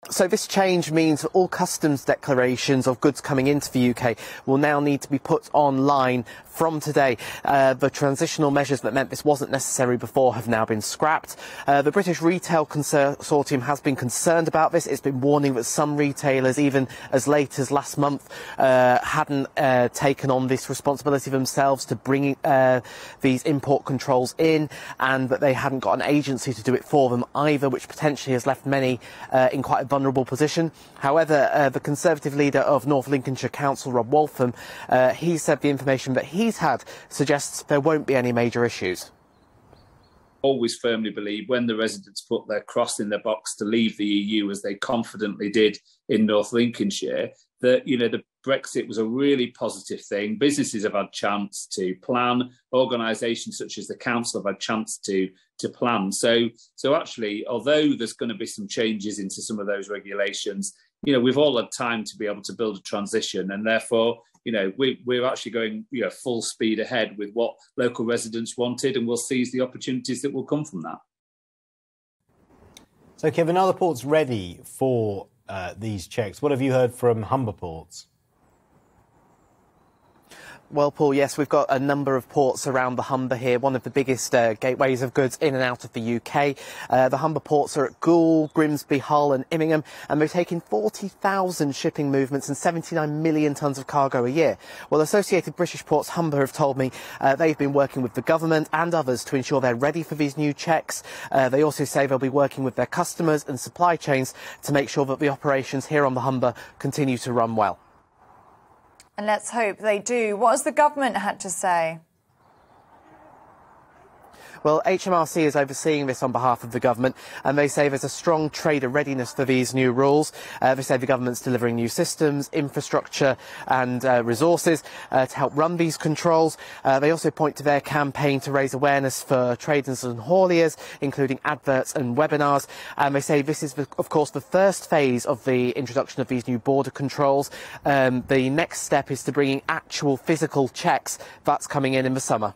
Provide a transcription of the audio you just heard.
So this change means that all customs declarations of goods coming into the UK will now need to be put online from today. The transitional measures that meant this wasn't necessary before have now been scrapped. The British Retail Consortium has been concerned about this. It's been warning that some retailers, even as late as last month, hadn't taken on this responsibility themselves to bring these import controls in, and that they hadn't got an agency to do it for them either, which potentially has left many in quite a vulnerable position. However, the Conservative leader of North Lincolnshire Council, Rob Waltham, he said the information that he's had suggests there won't be any major issues. Always firmly believe when the residents put their cross in their box to leave the EU, as they confidently did in North Lincolnshire, that, you know, the Brexit was a really positive thing. Businesses have had chance to plan. Organisations such as the council have had chance to plan. So actually, although there's going to be some changes into some of those regulations, you know, we've all had time to be able to build a transition, and therefore, you know, we're actually going, you know, full speed ahead with what local residents wanted, and we'll seize the opportunities that will come from that. So, Kevin, are the ports ready for these checks? What have you heard from Humber ports? Well, Paul, yes, we've got a number of ports around the Humber here, one of the biggest gateways of goods in and out of the UK. The Humber ports are at Goole, Grimsby, Hull and Immingham, and they're taking 40,000 shipping movements and 79 million tonnes of cargo a year. Well, Associated British Ports Humber have told me they've been working with the government and others to ensure they're ready for these new checks. They also say they'll be working with their customers and supply chains to make sure that the operations here on the Humber continue to run well. And let's hope they do. What has the government had to say? Well, HMRC is overseeing this on behalf of the government, and they say there's a strong trader readiness for these new rules. They say the government's delivering new systems, infrastructure and resources to help run these controls. They also point to their campaign to raise awareness for traders and hauliers, including adverts and webinars. And they say this is, of course, the first phase of the introduction of these new border controls. The next step is to bringing actual physical checks. That's coming in the summer.